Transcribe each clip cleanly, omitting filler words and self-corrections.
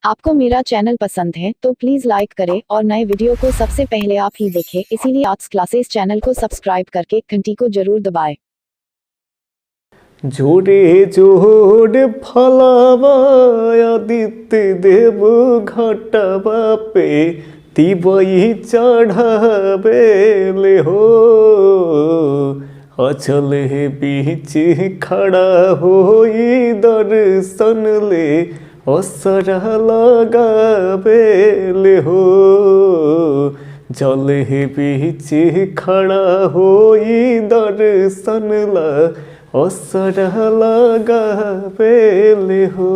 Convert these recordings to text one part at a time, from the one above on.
आपको मेरा चैनल पसंद है तो प्लीज लाइक करें और नए वीडियो को सबसे पहले आप ही देखें, इसीलिए आर्ट्स क्लासेस चैनल को सब्सक्राइब करके घंटी को जरूर दबाएं। जोड़े जोड़ फलावा आदित्य देव घटवा पे तिबई चढ़ावे ले हो, अचल बीच खड़ा होई दर्शन ले असरा लगावे ले हो, जल बीच खड़ा होई दर्शन ला असरा लगावे ले हो।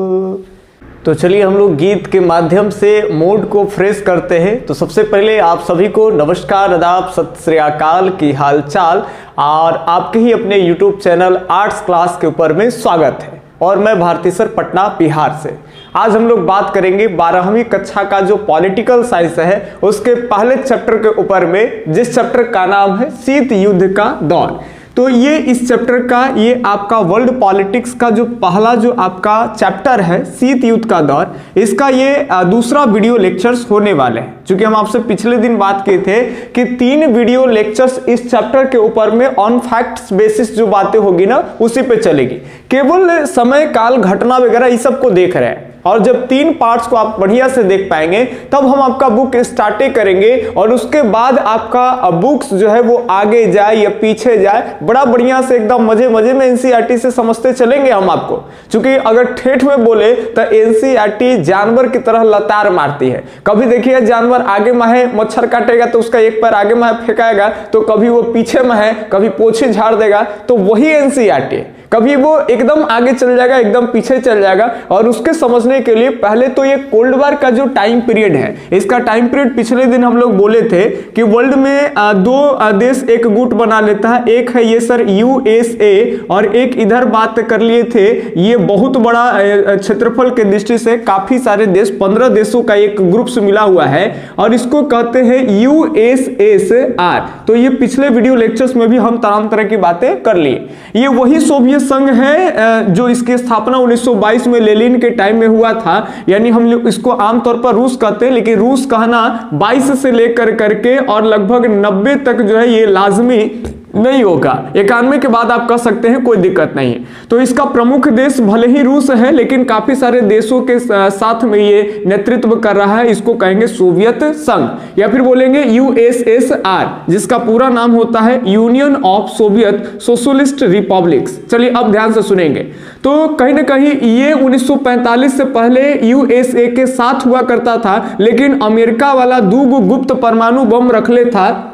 तो चलिए हम लोग गीत के माध्यम से मूड को फ्रेश करते हैं। तो सबसे पहले आप सभी को नमस्कार, आदाब, सत श्री अकाल की हालचाल और आपके ही अपने YouTube चैनल आर्ट्स क्लास के ऊपर में स्वागत है। और मैं भारती सर पटना बिहार से। आज हम लोग बात करेंगे 12वीं कक्षा का जो पॉलिटिकल साइंस है उसके पहले चैप्टर के ऊपर में, जिस चैप्टर का नाम है शीत युद्ध का दौर। तो ये इस चैप्टर का ये आपका वर्ल्ड पॉलिटिक्स का जो पहला जो आपका चैप्टर है शीत युद्ध का दौर, इसका ये दूसरा वीडियो लेक्चर्स होने वाले हैं। क्योंकि हम आपसे पिछले दिन बात किए थे कि 3 वीडियो लेक्चर्स इस चैप्टर के ऊपर में ऑन फैक्ट्स बेसिस जो बातें होगी ना उसी पे चलेगी। केवल समय काल घटना वगैरह इस सब को देख रहे हैं, और जब 3 पार्ट्स को आप बढ़िया से देख पाएंगे तब हम आपका बुक स्टार्ट करेंगे और उसके बाद आपका बुक्स जो है वो आगे जाए या पीछे जाए, बड़ा बढ़िया से एकदम मजे मजे में एनसीईआरटी से समझते चलेंगे हम आपको। क्योंकि अगर ठेठ में बोले तो एनसीईआरटी जानवर की तरह लतार मारती है। कभी देखिए जानवर आगे में है, मच्छर काटेगा तो उसका एक पैर आगे में फेंकाएगा, तो कभी वो पीछे में है, कभी पोछे झाड़ देगा, तो वही एनसीईआरटी है। कभी वो एकदम आगे चल जाएगा, एकदम पीछे चल जाएगा। और उसके समझने के लिए पहले तो ये कोल्ड वार का जो टाइम पीरियड है, इसका टाइम पीरियड पिछले दिन हम लोग बोले थे कि वर्ल्ड में 2 देश एक गुट बना लेता है। एक है ये सर यूएसए, और एक इधर बात कर लिए थे, ये बहुत बड़ा क्षेत्रफल के दृष्टि से काफी सारे देश, 15 देशों का एक ग्रुप से मिला हुआ है, और इसको कहते हैं यूएसएसआर। तो ये पिछले वीडियो लेक्चर्स में भी हम तमाम तरह की बातें कर लिए। ये वही सोवियत संघ है जो इसकी स्थापना 1922 में लेनिन के टाइम में हुआ था। यानी हम लोग इसको आमतौर पर रूस कहते हैं, लेकिन रूस कहना 22 से लेकर करके और लगभग 90 तक जो है ये लाजमी नहीं होगा। 91 के बाद आप कह सकते हैं, कोई दिक्कत नहीं है। तो इसका प्रमुख देश भले ही रूस है, लेकिन काफी सारे देशों के साथ में ये नेतृत्व कर रहा है। इसको कहेंगे सोवियत संघ, या फिर बोलेंगे यूएसएसआर, जिसका पूरा नाम होता है union of Soviet socialist republics. चलिए अब ध्यान से सुनेंगे। तो कहीं ना कहीं ये 1945 से पहले यूएसए के साथ हुआ करता था, लेकिन अमेरिका वाला 2 गुप्त परमाणु बम रख ले था।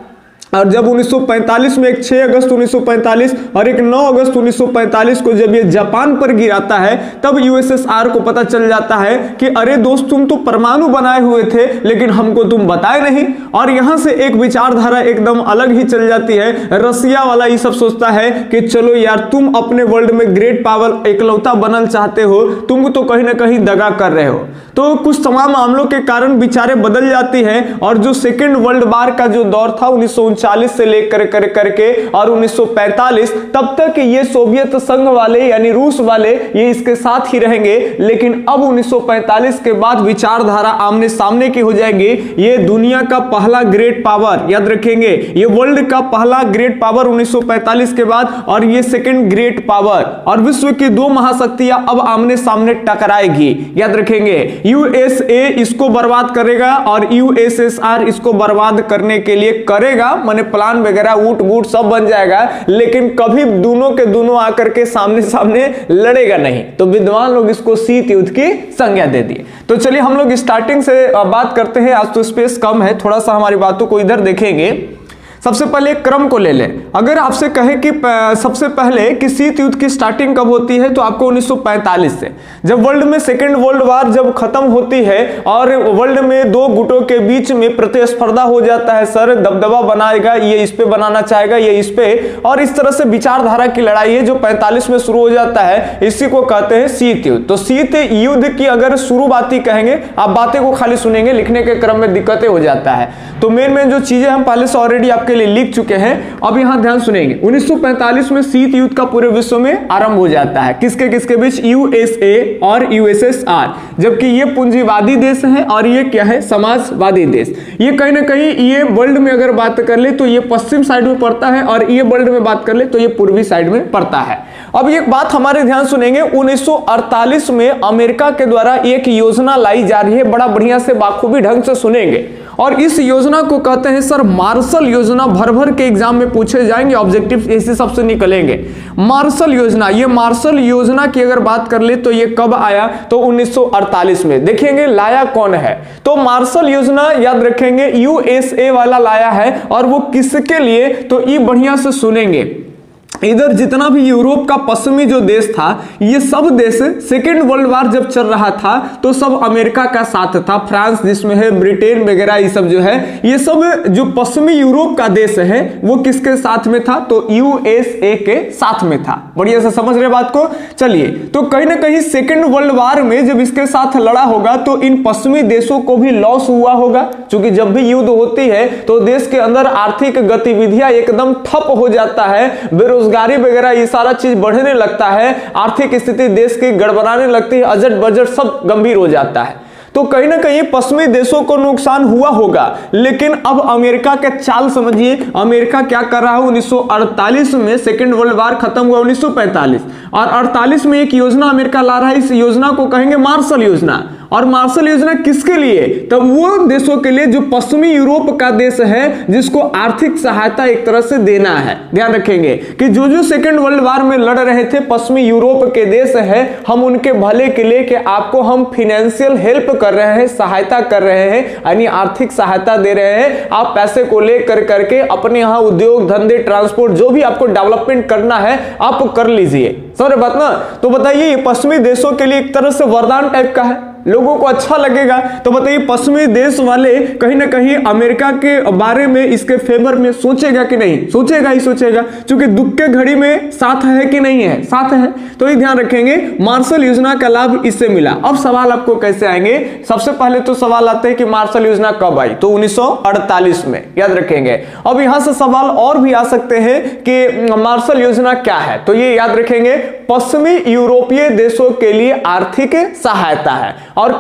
और जब 1945 में एक 6 अगस्त 1945 और एक 9 अगस्त 1945 को जब ये जापान पर गिराता है, तब यूएसएसआर को पता चल जाता है कि अरे दोस्त, तुम तो परमाणु बनाए हुए थे लेकिन हमको तुम बताए नहीं। और यहां से एक विचारधारा एकदम अलग ही चल जाती है। रसिया वाला ये सब सोचता है कि चलो यार, तुम अपने वर्ल्ड में ग्रेट पावर इकलौता बनना चाहते हो, तुम तो कहीं ना कहीं दगा कर रहे हो। तो कुछ तमाम मामलों के कारण विचारें बदल जाती हैं, और जो सेकेंड वर्ल्ड वार का जो दौर था 1939 से लेकर करके और 1945 तब तक ये सोवियत संघ वाले यानी रूस वाले ये इसके साथ ही रहेंगे। लेकिन अब 1945 के बाद विचारधारा आमने सामने की हो जाएगी। ये दुनिया का पहला ग्रेट पावर, याद रखेंगे, ये वर्ल्ड का पहला ग्रेट पावर 1945 के बाद, और ये सेकेंड ग्रेट पावर, और विश्व की 2 महाशक्तियां अब आमने सामने टकराएगी। याद रखेंगे, यूएसए इसको बर्बाद करेगा और यूएसएसआर इसको बर्बाद करने के लिए करेगा, माने प्लान वगैरह ऊट बूट सब बन जाएगा, लेकिन कभी दोनों के दोनों आकर के सामने सामने लड़ेगा नहीं। तो विद्वान लोग इसको शीत युद्ध की संज्ञा दे दिए। तो चलिए हम लोग स्टार्टिंग से बात करते हैं। आज तो स्पेस कम है, थोड़ा सा हमारी बातों को इधर देखेंगे। सबसे पहले क्रम को ले लें। अगर आपसे कहे कि सबसे पहले कि शीत युद्ध की स्टार्टिंग कब होती है, तो आपको 1945 से, जब वर्ल्ड में सेकेंड वर्ल्ड वार जब खत्म होती है और वर्ल्ड में 2 गुटों के बीच में प्रतिस्पर्धा हो जाता है। सर दबदबा बनाएगा, ये इस पे बनाना चाहेगा, ये इस पे, और इस तरह से विचारधारा की लड़ाई है जो 45 में शुरू हो जाता है। इसी को कहते हैं शीत युद्ध। तो शीत युद्ध की अगर शुरुआती कहेंगे, आप बातें को खाली सुनेंगे, लिखने के क्रम में दिक्कतें हो जाता है। तो मेन जो चीजें हम पहले से ऑलरेडी आपके लिए लिख चुके हैं। अब यहां ध्यान सुनेंगे, 1945 में शीत युद्ध का पूरे विश्व में आरंभ हो जाता है। किसके किसके बीच? यूएसए और यूएसएसआर। जबकि ये पूंजीवादी देश है और ये क्या है? समाजवादी देश। ये कहीं ना कहीं ये वर्ल्ड में अगर बात कर ले तो ये पश्चिम साइड में पड़ता है और ये वर्ल्ड में बात कर ले तो ये पूर्वी साइड में पड़ता है। अब एक बात हमारे ध्यान सुनेंगे, 1948 में अमेरिका के द्वारा एक योजना लाई जा रही है, बड़ा बढ़िया से बाखूबी ढंग से सुनेंगे। और इस योजना को कहते हैं सर मार्शल योजना। भर भर के एग्जाम में पूछे जाएंगे, ऑब्जेक्टिव ऐसे सबसे निकलेंगे। मार्शल योजना, ये मार्शल योजना की अगर बात कर ले तो ये कब आया? तो 1948 में। देखेंगे लाया कौन है? तो मार्शल योजना याद रखेंगे यूएसए वाला लाया है। और वो किसके लिए? तो ये बढ़िया से सुनेंगे। इधर जितना भी यूरोप का पश्चिमी जो देश था, ये सब देश सेकेंड वर्ल्ड वार जब चल रहा था तो सब अमेरिका का साथ था। फ्रांस जिसमें है, ब्रिटेन वगैरह, ये सब जो है, ये सब जो पश्चिमी यूरोप का देश है वो किसके साथ में था? तो यूएसए के साथ में था। बढ़िया से समझ रहे बात को? चलिए, तो कहीं ना कहीं सेकेंड वर्ल्ड वार में जब इसके साथ लड़ा होगा तो इन पश्चिमी देशों को भी लॉस हुआ होगा, क्योंकि जब भी युद्ध होती है तो देश के अंदर आर्थिक गतिविधियां एकदम ठप हो जाता है, बेरोजगारी वगैरह ये सारा चीज बढ़ने लगता है, आर्थिक स्थिति देश की गड़बड़ाने लगती है, अजट बजट सब गंभीर हो जाता है। तो कहीं ना कहीं पश्चिमी देशों को नुकसान हुआ होगा। लेकिन अब अमेरिका के चाल समझिए, अमेरिका क्या कर रहा है? 1948 में सेकेंड वर्ल्ड वार खत्म हुआ 1945 और 48 में एक योजना अमेरिका ला रहा है। इस योजना को कहेंगे मार्शल योजना। और मार्शल योजना किसके लिए? तो वो देशों के लिए जो पश्चिमी यूरोप का देश है, जिसको आर्थिक सहायता एक तरह से देना है। ध्यान रखेंगे कि जो जो सेकेंड वर्ल्ड वार में लड़ रहे थे पश्चिमी यूरोप के देश है, हम उनके भले के लिए कि आपको हम फाइनेंशियल हेल्प कर रहे हैं, सहायता कर रहे हैं, यानी आर्थिक सहायता दे रहे हैं। आप पैसे को लेकर करके अपने यहाँ उद्योग धंधे ट्रांसपोर्ट जो भी आपको डेवलपमेंट करना है आप कर लीजिए। समझ बात ना? तो बताइए ये पश्चिमी देशों के लिए एक तरह से वरदान टाइप का है, लोगों को अच्छा लगेगा। तो बताइए पश्चिमी देश वाले कहीं ना कहीं अमेरिका के बारे में इसके फेवर में सोचेगा कि नहीं? सोचेगा ही सोचेगा, क्योंकि दुख के घड़ी में साथ है कि नहीं है? साथ है। तो ये ध्यान रखेंगे, मार्शल योजना का लाभ इससे मिला। अब सवाल आपको कैसे आएंगे? सबसे पहले तो सवाल आते हैं कि मार्शल योजना कब आई? तो 1948 में, याद रखेंगे। अब यहां से सवाल और भी आ सकते हैं कि मार्शल योजना क्या है? तो ये याद रखेंगे, पश्चिमी यूरोपीय देशों के लिए आर्थिक सहायता है। और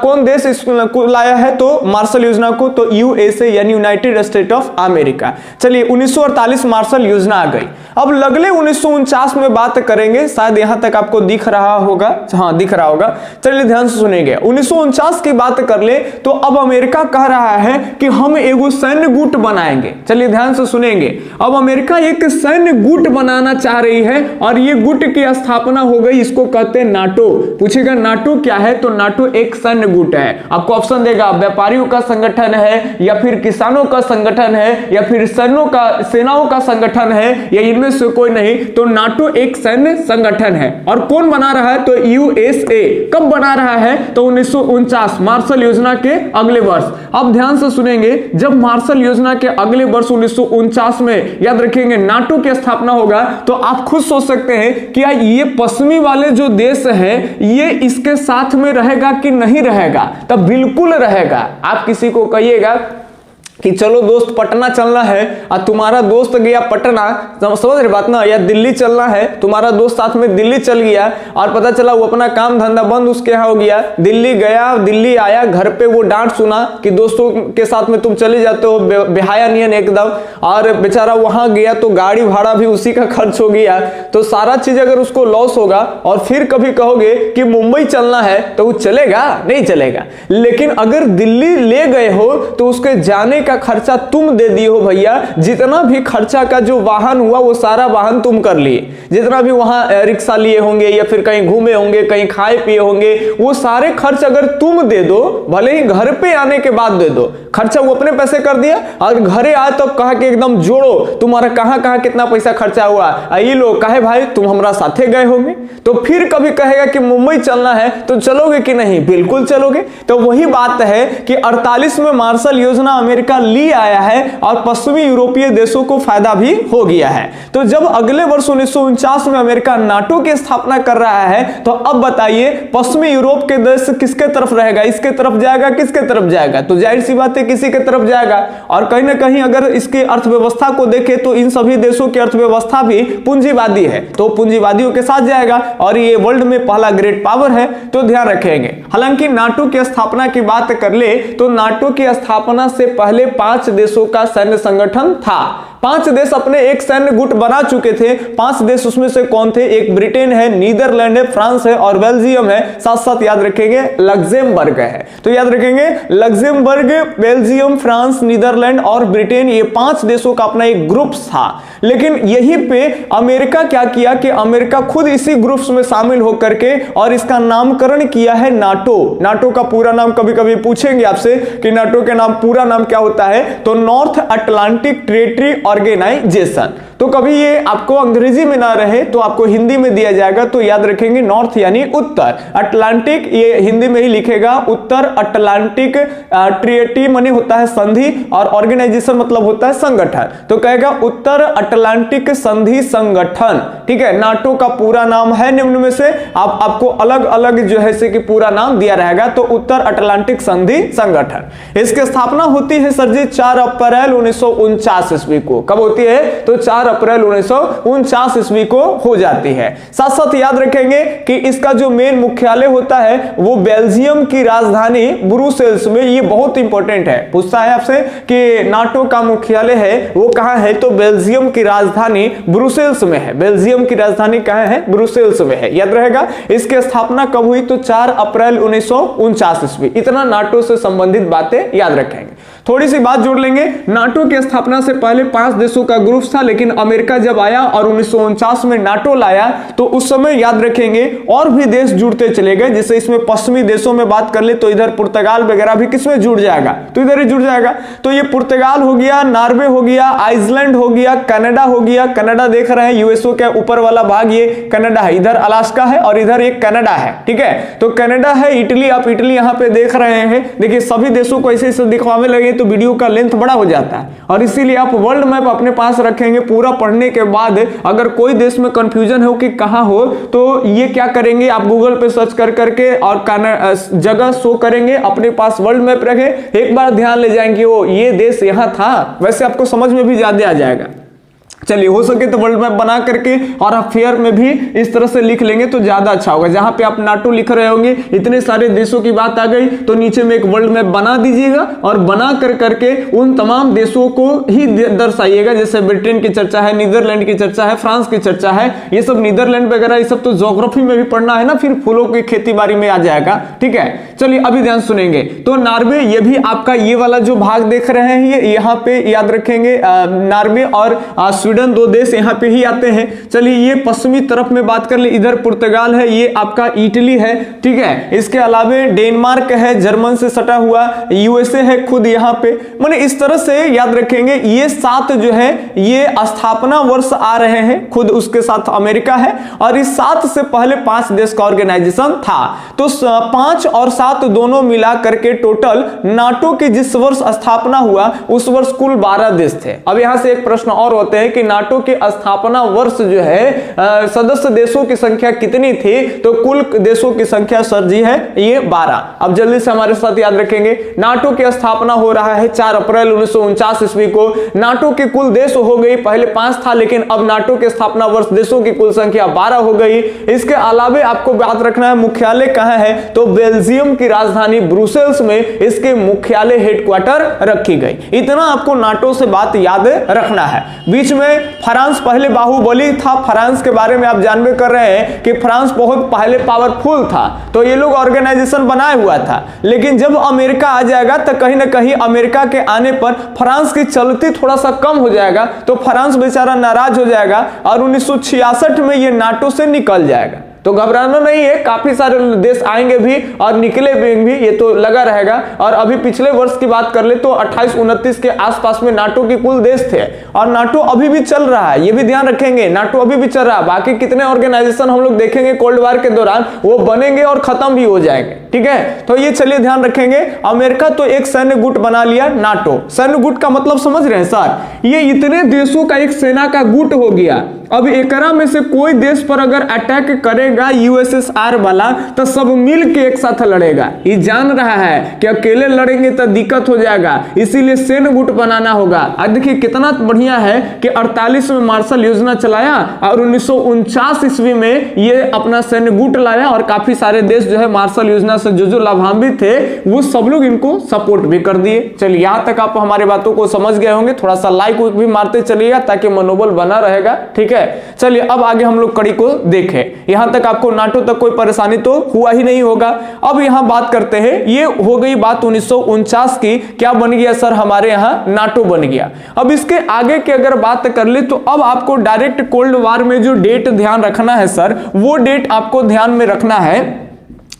कौन देश इसको लाया है तो मार्शल योजना को? तो यूएसए यानी यूनाइटेड स्टेट ऑफ अमेरिका। चलिए 1948 मार्शल योजना आ गई। अब लगले 1949 में बात करेंगे, शायद यहां तक आपको दिख रहा होगा, हाँ दिख रहा होगा। चलिए ध्यान से सुनेंगे, 1949 की बात कर ले तो अब अमेरिका कह रहा है कि हम एगो सैन्य गुट बनाएंगे। चलिए ध्यान से सुनेंगे, अब अमेरिका एक सैन्य गुट बनाना चाह रही है और ये गुट की स्थापना हो गई, इसको कहते हैं नाटो। पूछेगा नाटो क्या है? तो नाटो एक सैन्य गुट है। आपको ऑप्शन देगा, व्यापारियों का संगठन है या फिर किसानों का संगठन है या फिर सेनाओं का संगठन है या इनमें से कोई नहीं। तो नाटो एक सैन्य संगठन है। और कौन बना रहा है? तो यूएसए। कब बना रहा है? तो 1949 मार्शल योजना के अगले वर्ष। अब ध्यान से सुनेंगे, जब मार्शल योजना के अगले वर्ष 1949 में याद रखेंगे नाटो की स्थापना होगा, तो आप खुद सोच सकते हैं कि ये पश्चिमी वाले जो देश है ये इसके साथ में रहेगा कि नहीं रहेगा? तब बिल्कुल रहेगा। आप किसी को कहिएगा कि चलो दोस्त पटना चलना है और तुम्हारा दोस्त गया पटना, समझ रहे बात ना, या दिल्ली चलना है, तुम्हारा दोस्त साथ में दिल्ली चल गया और पता चला वो अपना काम धंधा बंद उसके यहाँ हो गया, दिल्ली गया, दिल्ली आया, घर पे वो डांट सुना कि दोस्तों के साथ में तुम चले जाते हो बेहाया नियन एकदम, और बेचारा वहां गया तो गाड़ी भाड़ा भी उसी का खर्च हो गया। तो सारा चीज अगर उसको लॉस होगा और फिर कभी कहोगे कि मुंबई चलना है तो वो चलेगा? नहीं चलेगा। लेकिन अगर दिल्ली ले गए हो तो उसके जाने का खर्चा तुम दे दिए हो भैया, जितना भी खर्चा का जो वाहन हुआ वो सारा वाहन तुम कर लिए, जितना भी वहां रिक्शा लिए होंगे या फिर कहीं घूमे होंगे, कहीं खाए पिए होंगे, वो सारे खर्च अगर तुम दे दो, भले ही घर पे आने के बाद दे दो, खर्चा वो अपने पैसे कर दिया और घरे आए तो कहा कि एकदम जोड़ो तुम्हारा कहां कहां कितना पैसा खर्चा हुआ, ये लो कहे भाई तुम हमारा साथे गए होंगे। तो फिर कभी कहेगा कि मुंबई चलना है तो चलोगे कि नहीं? बिल्कुल चलोगे। तो वही बात है कि 48 में मार्शल योजना अमेरिका अमेरिका ली आया है और पश्चिमी यूरोपीय देशों को फायदा भी हो गया है। तो जब अगले वर्ष 1949 में अमेरिका नाटो की स्थापना कर रहा है, तो अब बताइए पश्चिमी यूरोप के देश किसके तरफ रहेगा, इसके तरफ जाएगा, किसके तरफ जाएगा? तो जाहिर सी बात है किसी के तरफ जाएगा। और कहीं ना कहीं अगर इसकी अर्थव्यवस्था को देखें तो इन सभी देशों की अर्थव्यवस्था भी पूंजीवादी है, तो पूंजीवादियों के साथ जाएगा और ये वर्ल्ड में पहला ग्रेट पावर है, तो ध्यान रखेंगे। हालांकि नाटो की स्थापना की बात कर ले तो नाटो की स्थापना से पहले 5 देशों का सैन्य संगठन था। 5 देश अपने एक सैन्य गुट बना चुके थे। 5 देश उसमें से कौन थे? एक ब्रिटेन है, नीदरलैंड है, फ्रांस है और बेल्जियम है। साथ साथ याद रखेंगे लग्जमबर्ग है। तो याद रखेंगे लग्जमबर्ग, बेल्जियम, फ्रांस, नीदरलैंड और ब्रिटेन, ये 5 देशों का अपना एक ग्रुप था। लेकिन यहीं पे अमेरिका क्या किया कि अमेरिका खुद इसी ग्रुप्स में शामिल होकर के और इसका नामकरण किया है नाटो। नाटो का पूरा नाम कभी कभी पूछेंगे आपसे कि नाटो के नाम पूरा नाम क्या होता है, तो नॉर्थ अटलांटिक टेरिटरी ऑर्गेनाइजेशन। तो कभी ये आपको अंग्रेजी में ना रहे तो आपको हिंदी में दिया जाएगा, तो याद रखेंगे नॉर्थ यानी उत्तर, अटलांटिक ये हिंदी में ही लिखेगा उत्तर अटलांटिक, ट्रीटी माने होता है संधि और ऑर्गेनाइजेशन मतलब होता है संगठन, तो कहेगा उत्तर अटलांटिक संधि संगठन। ठीक है, नाटो का पूरा नाम है निम्न में से, आपको अलग अलग जो है से कि पूरा नाम दिया रहेगा, तो उत्तर अटलांटिक संधि संगठन। इसकी स्थापना होती है सर जी 4 अप्रैल 1949 ईस्वी को। कब होती है? तो 4 अप्रैल 1949 ईस्वी को हो जाती है। साथ साथ याद रखेंगे कि इसका जो मेन मुख्यालय होता है वो बेल्जियम की राजधानी ब्रुसेल्स में, ये बहुत इंपॉर्टेंट है, पूछता है आपसे कि नाटो का मुख्यालय है वो कहां है, तो बेल्जियम की राजधानी ब्रुसेल्स में है। बेल्जियम की राजधानी कहां है? ब्रुसेल्स में है, याद रहेगा। इसकी स्थापना कब हुई? तो 4 अप्रैल 1949 ईस्वी। इतना नाटो से संबंधित बातें याद रखेंगे। थोड़ी सी बात जोड़ लेंगे, नाटो की स्थापना से पहले 5 देशों का ग्रुप था, लेकिन अमेरिका जब आया और 1949 में नाटो लाया तो उस समय याद रखेंगे और भी देश जुड़ते चले गए। जैसे इसमें पश्चिमी देशों में बात कर ले तो इधर पुर्तगाल वगैरह भी किसमें जुड़ जाएगा, तो इधर ही जुड़ जाएगा। तो ये पुर्तगाल हो गया, नॉर्वे हो गया, आइसलैंड हो गया, कनाडा हो गया। कनाडा देख रहे हैं यूएसओ के ऊपर वाला भाग ये कनाडा है, इधर अलास्का है और इधर एक कनाडा है। ठीक है, तो कनाडा है, इटली, आप इटली यहां पे देख रहे हैं। देखिए सभी देशों को ऐसे दिखवाने लगे तो वीडियो का लेंथ बड़ा हो जाता है, और इसीलिए आप वर्ल्ड मैप अपने पास रखेंगे। पूरा पढ़ने के बाद अगर कोई देश में कंफ्यूजन हो कि कहां हो, तो ये क्या करेंगे, आप गूगल पे सर्च कर करके और जगह शो करेंगे, अपने पास वर्ल्ड मैप रखें, एक बार ध्यान ले जाएंगे वो ये देश यहां था, वैसे आपको समझ में भी ज्यादा आ जाएगा। चलिए हो सके तो वर्ल्ड मैप बना करके और आप फेयर में भी इस तरह से लिख लेंगे तो ज्यादा अच्छा होगा। जहां पे आप नाटो लिख रहे होंगे, इतने सारे देशों की बात आ गई, तो नीचे में एक वर्ल्ड मैप बना दीजिएगा और बना कर करके उन तमाम देशों को ही दर्शाइएगा। जैसे ब्रिटेन की चर्चा है, नीदरलैंड की चर्चा है, फ्रांस की चर्चा है, ये सब नीदरलैंड वगैरह ये सब तो ज्योग्राफी में भी पढ़ना है ना, फिर फूलों की खेती बाड़ी में आ जाएगा। ठीक है, चलिए अभी ध्यान सुनेंगे। तो नॉर्वे, ये भी आपका ये वाला जो भाग देख रहे हैं, ये यहाँ पे याद रखेंगे नॉर्वे और स्वीडन, 2 देश यहाँ पे ही आते हैं। चलिए ये पश्चिमी तरफ में बात कर ले, इधर पुर्तगाल है, ये आपका इटली है। ठीक है, इसके अलावे डेनमार्क है, जर्मन से सटा हुआ, यूएसए है खुद यहाँ पे। माने इस तरह से याद रखेंगे ये 7 जो है ये स्थापना वर्ष आ रहे हैं, खुद उसके साथ अमेरिका है, और इस 7 से पहले 5 देश का ऑर्गेनाइजेशन था। तो 5 और 7 दोनों मिला करके टोटल नाटो की जिस वर्ष स्थापना हुआ उस वर्ष कुल 12 देश थे। अब यहां से एक प्रश्न और होते हैं कि नाटो के स्थापना वर्ष जो है सदस्य देशों की संख्या कितनी थी, तो कुल देशों की संख्या सर जी है ये 12। अब जल्दी से हमारे साथ याद रखेंगे, नाटो की स्थापना हो रहा है 4 अप्रैल 1949 ईस्वी को। नाटो के कुल देश हो गई, पहले 5 था लेकिन अब नाटो के स्थापना वर्ष देशों की कुल संख्या 12 हो गई। इसके अलावे आपको बात रखना है मुख्यालय कहां है, तो बेल्जियम की राजधानी ब्रुसेल्स में इसके मुख्यालय हेडक्वार्टर रखी गई। इतना आपको नाटो से बात याद रखना है। बीच में फ्रांस पहले बाहुबली था, फ्रांस के बारे में आप जानबे कर रहे हैं कि फ्रांस बहुत पहले पावरफुल था, तो ये लोग ऑर्गेनाइजेशन बनाए हुआ था। लेकिन जब अमेरिका आ जाएगा तो कहीं ना कहीं अमेरिका के आने पर फ्रांस की चलती थोड़ा सा कम हो जाएगा, तो फ्रांस बेचारा नाराज हो जाएगा और 1966 में ये नाटो से निकल जाएगा। तो घबराना नहीं है, काफी सारे देश आएंगे भी और निकले भी, ये तो लगा रहेगा। और अभी पिछले वर्ष की बात कर ले तो 28-29 के आसपास में नाटो के कुल देश थे, और नाटो अभी भी चल रहा है, ये भी ध्यान रखेंगे, नाटो अभी भी चल रहा है। बाकी कितने ऑर्गेनाइजेशन हम लोग देखेंगे कोल्ड वॉर के दौरान वो बनेंगे और खत्म भी हो जाएंगे, ठीक है। तो ये चलिए ध्यान रखेंगे। अमेरिका तो एक सैन्य गुट बना लिया, नाटो। सैन्य गुट का मतलब समझ रहे हैं सर, ये इतने देशों का एक सेना का गुट हो गया। अब एकरा में से कोई देश पर अगर अटैक करेगा यूएसएसआर वाला तो सब मिल के एक साथ लड़ेगा। ये जान रहा है कि अकेले लड़ेंगे तो दिक्कत हो जाएगा, इसीलिए सैन्य गुट बनाना होगा। अब देखिए कितना बढ़िया है कि 48 में मार्शल योजना चलाया और 1949 ईस्वी में ये अपना सैन्य गुट लाया, और काफी सारे देश जो है मार्शल योजना से जो लाभान्वित थे वो सब लोग इनको सपोर्ट भी कर दिए। चलिए यहां तक आप हमारी बातों को समझ गए होंगे, थोड़ा सा लाइक भी मारते चलिएगा ताकि मनोबल बना रहेगा, ठीक है। चलिए अब आगे हम लोग कड़ी को देखें। यहां तक आपको नाटो तक कोई परेशानी तो हुआ ही नहीं होगा। अब यहां बात करते हैं, ये हो गई बात 1949 की, क्या बन गया सर हमारे यहां नाटो बन गया। अब इसके आगे की अगर बात कर ले तो अब आपको डायरेक्ट कोल्ड वॉर में जो डेट ध्यान रखना है सर, वो डेट आपको ध्यान में रखना है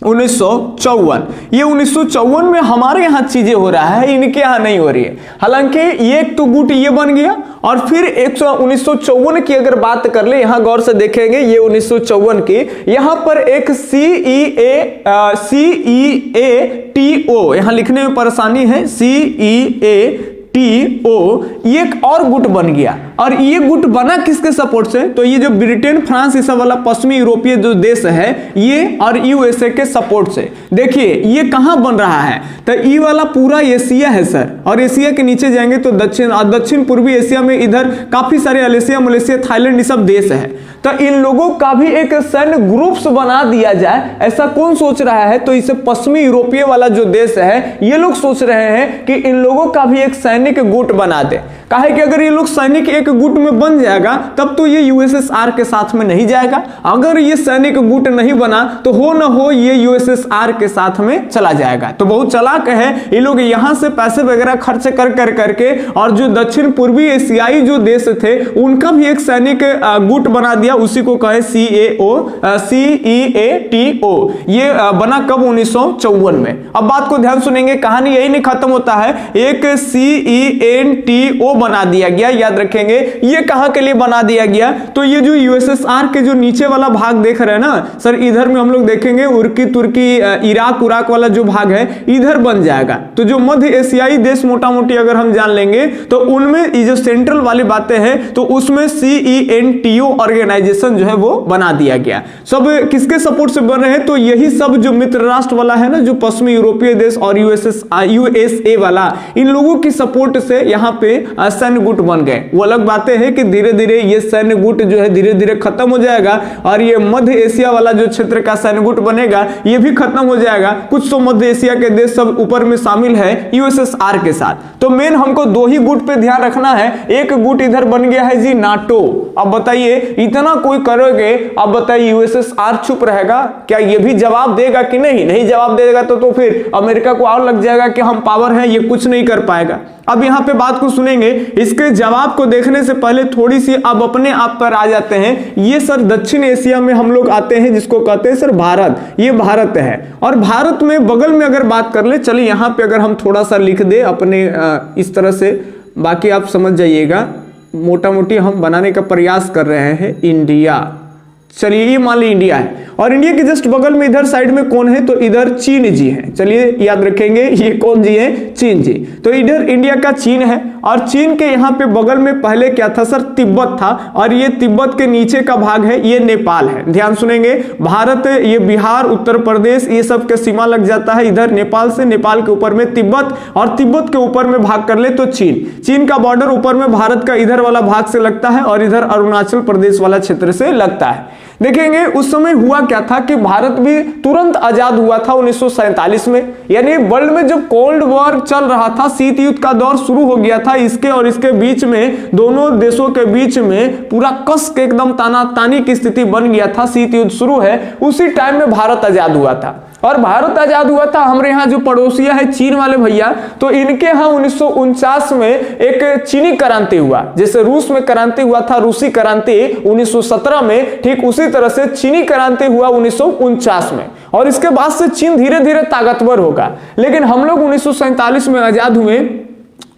1954। ये 1954 में हमारे यहां चीजें हो रहा है, इनके यहां नहीं हो रही है। हालांकि ये एक तो गुट ये बन गया, और फिर 1954 की अगर बात कर ले, यहां गौर से देखेंगे ये 1954 की, यहां पर एक CEATO, यहां लिखने में परेशानी है, CEATO, ये एक और गुट बन गया। और ये गुट बना किसके सपोर्ट से, तो ये जो ब्रिटेन, फ्रांस, ये सब वाला पश्चिमी यूरोपीय जो देश है ये, और यूएसए के सपोर्ट से। देखिए ये कहां बन रहा है, तो ये वाला पूरा एशिया है सर, और एशिया के नीचे जाएंगे तो दक्षिण पूर्वी एशिया में इधर काफी सारे मलेशिया, थाईलैंड, ये सब देश है। तो इन लोगों का भी एक सैन्य ग्रुप्स बना दिया जाए, ऐसा कौन सोच रहा है, तो इसे पश्चिमी यूरोपीय वाला जो देश है ये लोग सोच रहे हैं कि इन लोगों का भी एक सैनिक गुट बना दे। काहे कि अगर ये लोग सैनिक एक गुट में बन जाएगा तब तो ये यूएसएसआर के साथ में नहीं जाएगा, अगर ये सैनिक गुट नहीं बना तो हो न हो ये यूएसएसआर के साथ में चला जाएगा। तो बहुत चालाक है ये लोग, यहां से पैसे वगैरह खर्च कर करके, और जो दक्षिण पूर्वी एशियाई जो देश थे उनका भी एक सैनिक गुट बना दिया, उसी को कहे CEATO। ये बना कब, 1954 में। अब बात को ध्यान सुनेंगे, कहानी यही नहीं खत्म होता है, एक CENTO बना दिया गया, याद रखेंगे ये कहां के लिए बना दिया गया, तो ये जो यूएसएसआर के जो नीचे वाला भाग देख रहे हैं ना सर, इधर में हम लोग देखेंगे तुर्की, इराक वाला जो भाग है इधर बन जाएगा। तो जो मध्य एशियाई देश मोटा मोटी अगर हम जान लेंगे तो उनमें ये जो सेंट्रल वाली बातें हैं तो उसमें CENTO ऑर्गेनाइजेशन जो है वो बना दिया गया। सब किसके सपोर्ट से बन रहे हैं, तो यही सब जो मित्र राष्ट्र वाला है ना, जो पश्चिमी यूरोपीय देश और USA वाला, इन लोगों की सपोर्ट से यहाँ पे सैन्य गुट बन गए। वो अलग बातें हैं कि धीरे धीरे ये सैन्य गुट जो है धीरे धीरे खत्म हो जाएगा, और ये मध्य एशिया वाला जो क्षेत्र का सैन्य गुट बनेगा ये भी खत्म हो जाएगा। कुछ तो मध्य एशिया के देश सब ऊपर में शामिल है यूएसएसआर के साथ। तो मेन हमको दो ही गुट पे ध्यान रखना है, एक गुट इधर बन गया है जी नाटो। अब बताइए इतना कोई करोगे, अब बताइए यूएसएसआर चुप रहेगा क्या, ये भी जवाब देगा कि नहीं? नहीं जवाब देगा तो फिर अमेरिका को और लग जाएगा कि हम पावर हैं, ये कुछ नहीं कर पाएगा। अब यहाँ पे बात को सुनेंगे, इसके जवाब को देखने से पहले थोड़ी सी अब अपने आप पर आ जाते हैं। ये सर दक्षिण एशिया में हम लोग आते हैं जिसको कहते हैं सर भारत, ये भारत है। और भारत में बगल में अगर बात कर ले, चलिए यहाँ पे अगर हम थोड़ा सा लिख दे अपने इस तरह से, बाकी आप समझ जाइएगा, मोटा मोटी हम बनाने का प्रयास कर रहे हैं इंडिया। चलिए ये मान ली इंडिया है, और इंडिया के जस्ट बगल में इधर साइड में कौन है, तो इधर चीन जी है। चलिए याद रखेंगे ये कौन जी है, चीन जी। तो इधर इंडिया का चीन है, और चीन के यहाँ पे बगल में पहले क्या था सर, तिब्बत था, और ये तिब्बत के नीचे का भाग है ये नेपाल है। ध्यान सुनेंगे, भारत, ये बिहार, उत्तर प्रदेश, ये सब के सीमा लग जाता है इधर नेपाल से। नेपाल के ऊपर में तिब्बत, और तिब्बत के ऊपर में भाग कर ले तो चीन का बॉर्डर ऊपर में भारत का इधर वाला भाग से लगता है, और इधर अरुणाचल प्रदेश वाला क्षेत्र से लगता है। देखेंगे उस समय हुआ क्या था कि भारत भी तुरंत आजाद हुआ था 1947 में, यानी वर्ल्ड में जब कोल्ड वॉर चल रहा था, शीत युद्ध का दौर शुरू हो गया था, इसके और इसके बीच में, दोनों देशों के बीच में पूरा कस के एकदम तानातानी की स्थिति बन गया था, शीत युद्ध शुरू है, उसी टाइम में भारत आजाद हुआ था। और भारत आजाद हुआ था, हमारे यहाँ जो पड़ोसिया है चीन वाले भैया, तो इनके यहाँ 1949 में एक चीनी क्रांति हुआ। जैसे रूस में क्रांति हुआ था, रूसी क्रांति 1917 में, ठीक उसी तरह से चीनी क्रांति हुआ 1949 में। और इसके बाद से चीन धीरे धीरे ताकतवर होगा। लेकिन हम लोग 1947 में आजाद हुए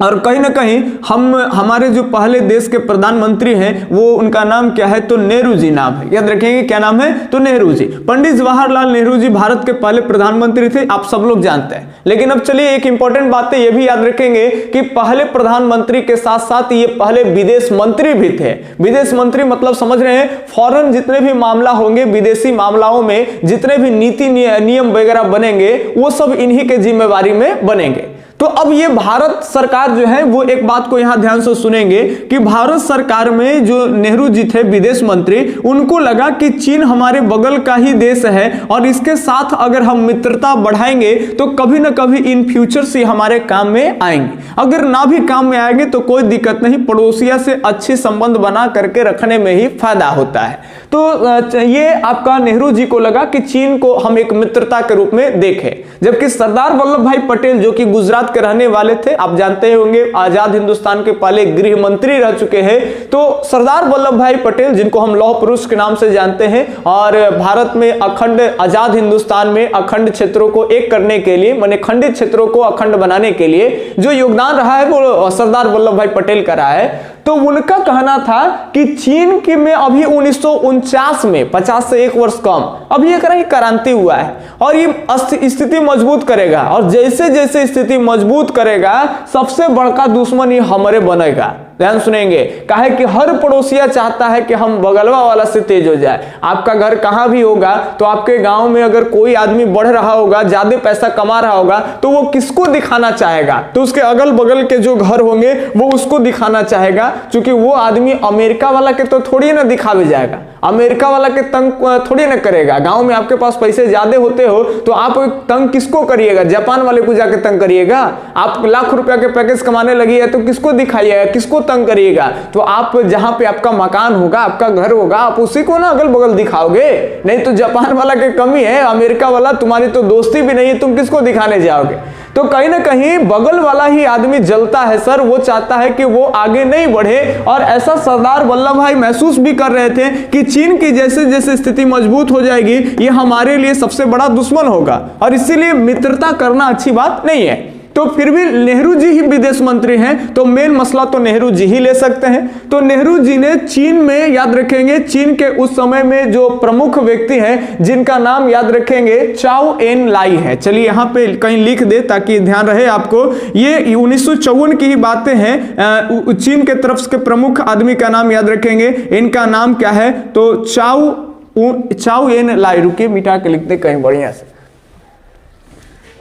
और कहीं ना कहीं हमारे जो पहले देश के प्रधानमंत्री हैं वो, उनका नाम क्या है, तो नेहरू जी नाम है, याद रखेंगे क्या नाम है, तो नेहरू जी। पंडित जवाहरलाल नेहरू जी भारत के पहले प्रधानमंत्री थे, आप सब लोग जानते हैं। लेकिन अब चलिए एक इंपॉर्टेंट बात है, ये भी याद रखेंगे कि पहले प्रधानमंत्री के साथ साथ ये पहले विदेश मंत्री भी थे। विदेश मंत्री मतलब समझ रहे हैं, फॉरेन जितने भी मामला होंगे, विदेशी मामलाओं में जितने भी नीति नियम वगैरह बनेंगे वो सब इन्हीं के जिम्मेवारी में बनेंगे। तो अब ये भारत सरकार जो है वो एक बात को यहां ध्यान से सुनेंगे कि भारत सरकार में जो नेहरू जी थे विदेश मंत्री, उनको लगा कि चीन हमारे बगल का ही देश है और इसके साथ अगर हम मित्रता बढ़ाएंगे तो कभी ना कभी इन फ्यूचर से हमारे काम में आएंगे। अगर ना भी काम में आएंगे तो कोई दिक्कत नहीं, पड़ोसिया से अच्छे संबंध बना करके रखने में ही फायदा होता है। तो ये आपका नेहरू जी को लगा कि चीन को हम एक मित्रता के रूप में देखें। जबकि सरदार वल्लभ भाई पटेल जो कि गुजरात के रहने वाले थे, आप जानते होंगे आजाद हिंदुस्तान के पहले गृह मंत्री रह चुके हैं, तो सरदार वल्लभ भाई पटेल जिनको हम लौह पुरुष के नाम से जानते हैं, और भारत में अखंड आजाद हिंदुस्तान में अखंड क्षेत्रों को एक करने के लिए, माने खंडित क्षेत्रों को अखंड बनाने के लिए जो योगदान रहा है वो सरदार वल्लभ भाई पटेल का रहा है। तो उनका कहना था कि चीन की में अभी 1949 में 50 से 1 वर्ष कम अभी एक क्रांति हुआ है और ये स्थिति मजबूत करेगा, और जैसे जैसे स्थिति मजबूत करेगा सबसे बड़का दुश्मन ये हमारे बनेगा। ध्यान सुनेंगे, काहे कि हर पड़ोसिया चाहता है कि हम बगलवा वाला से तेज हो जाए। आपका घर कहां भी होगा तो आपके गांव में अगर कोई आदमी बढ़ रहा होगा, ज्यादा पैसा कमा रहा होगा, तो वो किसको दिखाना चाहेगा, तो उसके अगल बगल के जो घर होंगे वो उसको दिखाना चाहेगा। क्योंकि वो आदमी अमेरिका वाला के तो थोड़ी ना दिखावे जाएगा, अमेरिका वाला के तंग थोड़ी ना करेगा। गांव में आपके पास पैसे ज्यादा होते हो तो आप तंग किसको करिएगा, जापान वाले को जाके तंग करिएगा। आप लाख रुपया के पैकेज कमाने लगी है तो किसको दिखाइएगा, किसको तंग करिएगा। तो आप जहां पे आपका मकान होगा, आपका घर होगा, आप उसी को ना अगल बगल दिखाओगे। नहीं तो जापान वाला के कमी है, अमेरिका वाला तुम्हारी तो दोस्ती भी नहीं है, तुम किसको दिखाने जाओगे। तो कहीं ना कहीं बगल वाला ही आदमी जलता है सर, वो चाहता है कि वो आगे नहीं बढ़े। और ऐसा सरदार वल्लभ भाई महसूस भी कर रहे थे कि चीन की जैसे जैसे स्थिति मजबूत हो जाएगी ये हमारे लिए सबसे बड़ा दुश्मन होगा, और इसीलिए मित्रता करना अच्छी बात नहीं है। तो फिर भी नेहरू जी ही विदेश मंत्री हैं तो मेन मसला तो नेहरू जी ही ले सकते हैं। तो नेहरू जी ने चीन में, याद रखेंगे, चीन के उस समय में जो प्रमुख व्यक्ति हैं जिनका नाम याद रखेंगे चाओ एन लाई है। चलिए यहां पे कहीं लिख दे ताकि ध्यान रहे आपको। ये 1954 की ही बातें हैं। चीन के तरफ के प्रमुख आदमी का नाम याद रखेंगे, इनका नाम क्या है, तो चाओ एन लाई। रुकिए मिटा के लिखते कहीं बढ़िया से,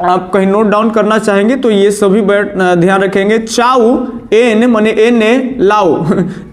आप कहीं नोट डाउन करना चाहेंगे तो ये सभी ध्यान रखेंगे। चाओ एन माने एन लाओ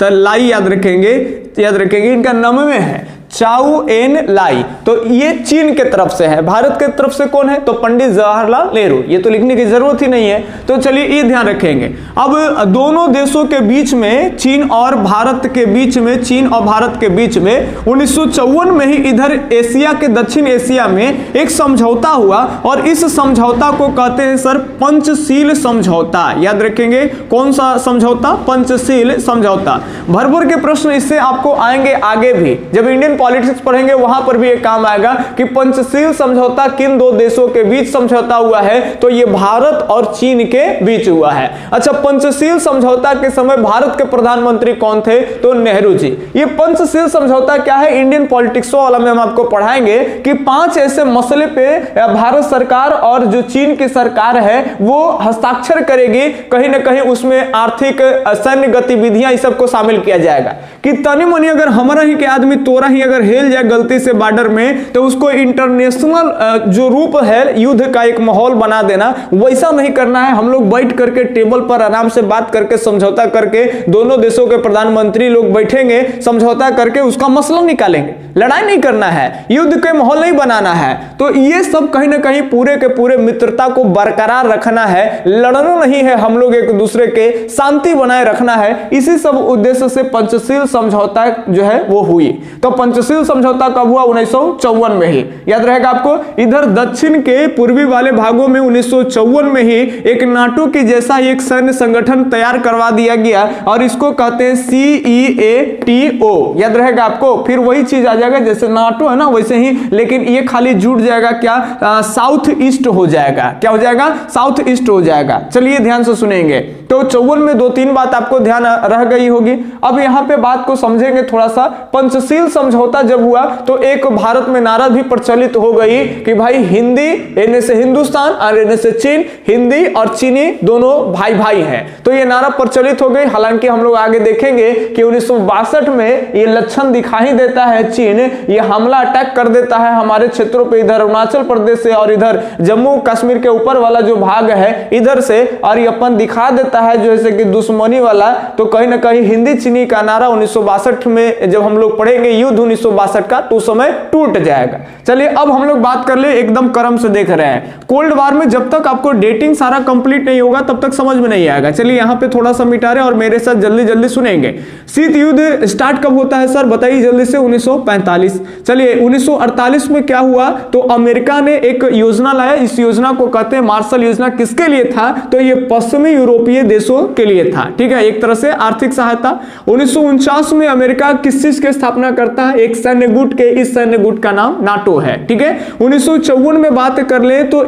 तो लाई याद रखेंगे इनका नाम में है चाओ एन लाई। तो ये चीन के तरफ से है। भारत के तरफ से कौन है, तो पंडित जवाहरलाल नेहरू। ये तो लिखने की जरूरत ही नहीं है। तो चलिए ये ध्यान रखेंगे। अब दोनों देशों के बीच में, चीन और भारत के बीच में 1954 में ही इधर एशिया के, दक्षिण एशिया में एक समझौता हुआ, और इस समझौता को कहते हैं सर पंचशील समझौता। याद रखेंगे कौन सा समझौता, पंचशील समझौता। भर भर के प्रश्न इससे आपको आएंगे आगे भी, जब इंडियन पॉलिटिक्स पढ़ेंगे वहां पर भी एक काम आएगा कि पंचशील समझौता किन दो देशों के बीच समझौता हुआ है, तो ये भारत और चीन के बीच हुआ है। अच्छा, पंचशील समझौता के समय भारत के प्रधानमंत्री कौन थे, तो नेहरू जी। ये पंचशील समझौता क्या है, इंडियन पॉलिटिक्स वाला में हम आपको पढ़ाएंगे कि 5 ऐसे मसले पे भारत सरकार और जो चीन की सरकार है वो हस्ताक्षर करेगी। कहीं ना कहीं उसमें आर्थिक, सैन्य गतिविधियां इस सबको शामिल किया जाएगा कि तनी मनी अगर हमारा ही के आदमी तोरा ही अगर हेल जाए गलती से बॉर्डर में, तो उसको इंटरनेशनल जो रूप है युद्ध का एक माहौल बना देना, वैसा नहीं करना है। हम लोग बैठ करके टेबल पर आराम से बात करके समझौता करके, दोनों देशों के प्रधानमंत्री लोग बैठेंगे, समझौता करके उसका मसला निकालेंगे। लड़ाई नहीं करना है, युद्ध के माहौल नहीं बनाना है। तो ये सब कहीं ना कहीं पूरे के पूरे मित्रता को बरकरार रखना है, लड़ना नहीं है, हम लोग एक दूसरे के शांति बनाए रखना है। इसी सब उद्देश्य से पंचशील समझौता जो है वो हुई। तो पंचशील पंचशील समझौता कब हुआ? 1954 में ही, याद रहेगा आपको। इधर दक्षिण के पूर्वी वाले भागों में 1954 में ही एक नाटो के जैसा एक सैन्य संगठन तैयार करवा दिया गया और इसको कहते हैं CEATO, याद रहेगा आपको। फिर वही चीज आ जाएगा जैसे नाटो है ना वैसे ही, लेकिन ये खाली जुड़ जाएगा क्या, साउथ ईस्ट हो जाएगा। क्या हो जाएगा? साउथ ईस्ट हो जाएगा। चलिए ध्यान से सुनेंगे। तो 54 में 2-3 बात आपको ध्यान रह गई होगी। अब यहां पे बात को समझेंगे थोड़ा सा। पंचशील समझौता जब हुआ तो एक भारत में नारा भी प्रचलित हो गई कि भाई हिंदी, इनमें से हिंदुस्तान और इनमें से चीन, हिंदी और चीनी दोनों भाई भाई हैं। तो ये नारा प्रचलित हो गई। हालांकि हम लोग आगे देखेंगे कि 1962 में ये लक्षण दिखाई देता है, चीन ये हमला अटैक कर देता है हमारे क्षेत्रों पे, इधर अरुणाचल प्रदेश से और इधर जम्मू कश्मीर के ऊपर वाला जो भाग है इधर से, और ये अपन दिखा देता है जैसे कि दुश्मनी वाला। तो कहीं ना कहीं हिंदी चीनी का नारा 1962 में जब हम लोग पढ़ेंगे युद्ध 1962 का, तो समय टूट जाएगा। चलिए अब हम लोग बात कर ले, एकदम क्रम से देख रहे हैं। कोल्ड वार में जब तक आपको डेटिंग सारा कंप्लीट नहीं होगा तब तक समझ में नहीं आएगा। चलिए यहाँ पे थोड़ा सा मिटा रहे और मेरे साथ जल्दी जल्दी सुनेंगे। शीत युद्ध स्टार्ट कब होता है सर, बताइए जल्दी से। 1945। चलिए 1948 में क्या हुआ, तो अमेरिका ने एक योजना लाया। इस योजना को कहते हैं मार्शल योजना। किसके लिए था, तो ये पश्चिमी यूरोपीय देशों के लिए था, ठीक है, एक तरह से आर्थिक सहायता। 1949 में अमेरिका किस चीज की स्थापना करता है, एक सैन्य गुट के, इस सैन्य गुट का नाम नाटो है, ठीक है। 1954 में बात कर ले तो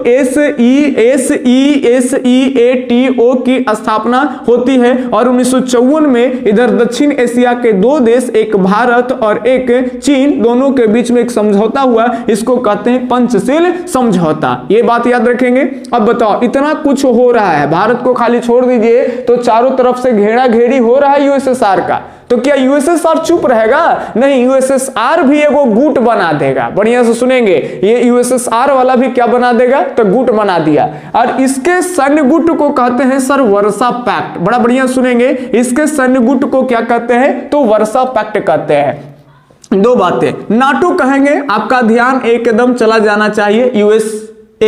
SEATO की स्थापना होती है और 1954 में इधर दक्षिण एशिया के 2 देश, एक भारत और एक चीन, दोनों के बीच में एक समझौता हुआ। इसको कहते हैं पंचशील समझौता। ये बात याद रखेंगे। अब बताओ, इतना कुछ हो रहा है, भारत को खाली छोड़ दीजिए तो चारों तरफ से घेरा घेरी हो रहा है यूएसएसआर का, तो क्या यूएसएसआर चुप रहेगा? नहीं, यूएसएसआर भी एगो गुट बना देगा। बढ़िया से सुनेंगे, ये यूएसएसआर वाला भी क्या बना देगा, तो गुट बना दिया। और इसके सैन्य गुट को कहते हैं सर वर्सा पैक्ट। बड़ा बढ़िया सुनेंगे, इसके सैन्य गुट को क्या कहते हैं, तो वर्सा पैक्ट कहते हैं। 2 बातें, नाटो कहेंगे आपका ध्यान एकदम चला जाना चाहिए USA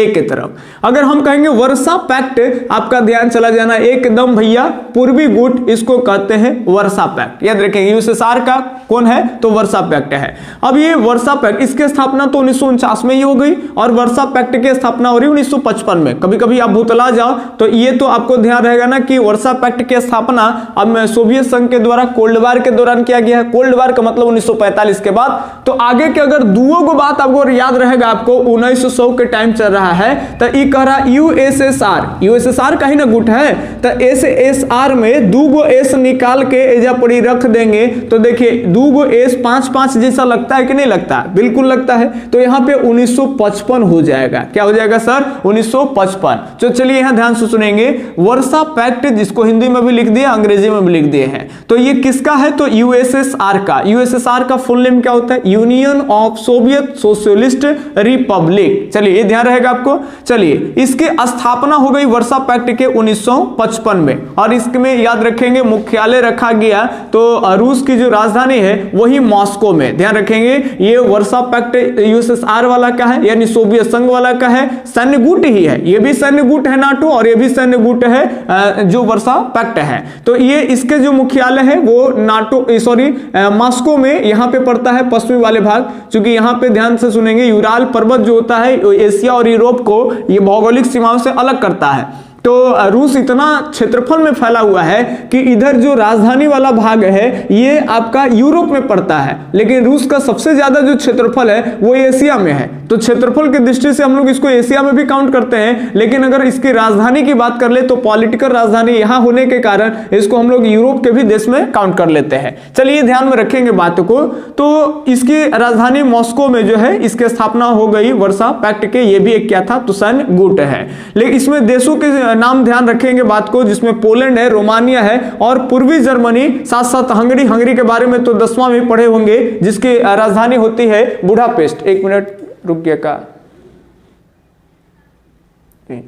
की तरफ। अगर हम कहेंगे वर्सा पैक्ट, आपका ध्यान चला जाना एकदम भैया पूर्वी गुट, इसको कहते हैं वर्सा पैक्ट। याद रखेंगे यूएसएसआर का कौन है, तो वर्सा पैक्ट है। अब ये वर्सा पैक्ट, इसकी स्थापना तो 1949 में ही हो गई और वर्सा पैक्ट की स्थापना हो रही 1955 में। कभी कभी आप भुतला जाओ तो ये तो आपको ध्यान रहेगा ना कि वर्सा पैक्ट की स्थापना अब सोवियत संघ के द्वारा कोल्ड वार के दौरान किया गया है। कोल्ड वार का मतलब 1945 के बाद। तो आगे के अगर दुओ को बात आपको याद रहेगा, आपको 1900 के टाइम चल रहा है, तो ये कह रहा यूएसएसआर का ही ना गुट है, तो एसएसआर में 2 एस निकाल के एजा पड़ी रख देंगे तो देखिए 2 एस 5-5 जैसा लगता है कि नहीं लगता, बिल्कुल लगता है। तो यहाँ पे 1955 हो जाएगा। क्या हो जाएगा सर, 1955। तो चलिए यहाँ ध्यान से सुनेंगे, वर्सा पैक्ट जिसको हिंदी में भी लिख दिया, अंग्रेजी में भी लिख दिए हैं। तो ये किसका है, तो यूएसएसआर का। यूएसएसआर का फुल नेम क्या होता है, union of Soviet socialist Republic. चलिए ये ध्यान रहेगा आपको। चलिए इसकी स्थापना हो गई वर्सा पैक्ट के 1955 में और इसमें याद रखेंगे मुख्यालय रखा गया तो रूस की जो राजधानी है वही मॉस्को में। ध्यान रखेंगे ये वर्सा पैक्ट यूएसएसआर वाला का है, यानी सोवियत संघ वाला का है, सैन्य गुट ही है। ये भी सैन्य गुट है नाटो और ये भी सैन्य गुट है जो वर्सा पैक्ट है। तो ये इसके जो मुख्यालय है वो नाटो मॉस्को में यहाँ पे पड़ता है, पश्चिमी वाले भाग। क्योंकि यहाँ पे ध्यान से सुनेंगे, यूराल पर्वत जो होता है एशिया और यूरोप को ये भौगोलिक सीमाओं से अलग करता है। तो रूस इतना क्षेत्रफल में फैला हुआ है कि इधर जो राजधानी वाला भाग है ये आपका यूरोप में पड़ता है, लेकिन रूस का सबसे ज्यादा जो क्षेत्रफल है वो एशिया में है। तो क्षेत्रफल की दृष्टि से हम लोग इसको एशिया में भी काउंट करते हैं, लेकिन अगर इसकी राजधानी की बात कर ले तो पॉलिटिकल राजधानी यहाँ होने के कारण इसको हम लोग यूरोप के भी देश में काउंट कर लेते हैं। चलिए ध्यान में रखेंगे बात को। तो इसकी राजधानी मॉस्को में जो है इसकी स्थापना हो गई वर्सा पैक्ट के। ये भी एक क्या था, तो सैन्य गुट है। लेकिन इसमें देशों के नाम ध्यान रखेंगे बात को, जिसमें पोलैंड है, रोमानिया है और पूर्वी जर्मनी, साथ साथ हंगरी के बारे में तो 10वां में पढ़े होंगे, जिसकी राजधानी होती है बुडापेस्ट। 1 मिनट रुक गया का,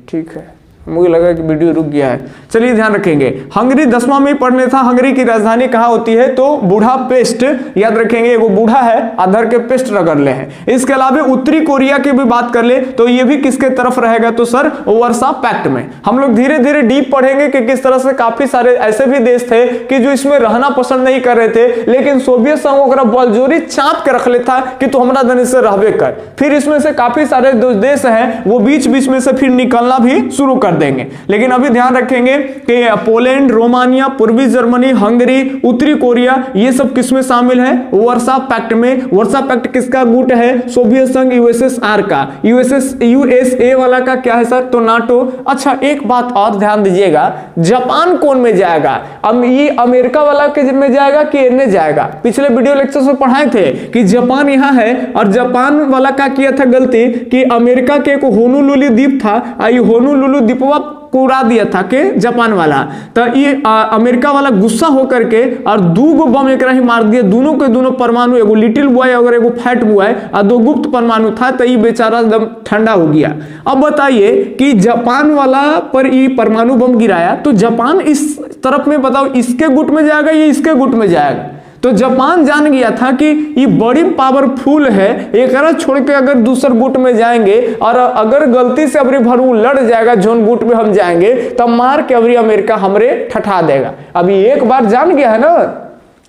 ठीक है, मुझे लगा कि वीडियो रुक गया है, चलिए ध्यान रखेंगे। हंगरी 10वां में पढ़ने था। हंगरी की राजधानी कहाँ होती है? तो बुडापेस्ट, याद रखेंगे। वो बूढ़ा है, अधर के पेस्ट रगड़ ले हैं। इसके अलावा उत्तरी कोरिया की भी बात कर ले तो ये भी किसके तरफ रहेगा? तो सर वर्सा पैक्ट में। हम लोग धीरे धीरे डीप पढ़ेंगे कि किस तरह से काफी सारे ऐसे भी देश थे कि जो इसमें रहना पसंद नहीं कर रहे थे, लेकिन सोवियत संघ ओकरा बलजोरी चाप के रख लेता कि तू हमरा देश से रहबे कर। फिर इसमें से काफी सारे जो देश हैं वो बीच बीच में से फिर निकलना भी शुरू कर देंगे। लेकिन अभी ध्यान रखेंगे कि पोलैंड, रोमानिया, पूर्वी जर्मनी, हंगरी, उत्तरी कोरिया, ये सब किसमें शामिल है? वर्सा पैक्ट में। वर्सा पैक्ट किसका गुट है? सोवियत संघ, यूएसएसआर का। यूएसए वाला का क्या है सर? तो नाटो। अच्छा, एक बात और ध्यान दीजिएगा, जापान कौन में जाएगा? अब ये अमेरिका वाला के में जाएगा कि इनमें जाएगा? पिछले वीडियो लेक्चर में पढ़ाए थे कि जापान यहाँ है और जापान वाला का किया था गलती कि अमेरिका के एक होनोलुलु द्वीप था, आई होनोलुलु द्वीपवा को उड़ा दिया था के जापान वाला। तो ये अमेरिका वाला गुस्सा होकर के और दो बम एक ही मार दिए, दोनों के दोनों परमाणु, एगो लिटिल बॉय और एगो फैट बॉय, और दो गुप्त परमाणु था। तो ये बेचारा एकदम ठंडा हो गया। अब बताइए कि जापान वाला पर ये परमाणु बम गिराया तो जापान इस तरफ में, बताओ इसके गुट में जाएगा या इसके गुट में जाएगा? तो जापान जान गया था कि ये बड़ी पावरफुल है, एक छोड़ के अगर दूसर गुट में जाएंगे और अगर गलती से अबरी भरू लड़ जाएगा जोन गुट में हम जाएंगे तब मार के अबरी अमेरिका हमरे ठठा देगा। अभी एक बार जान गया है ना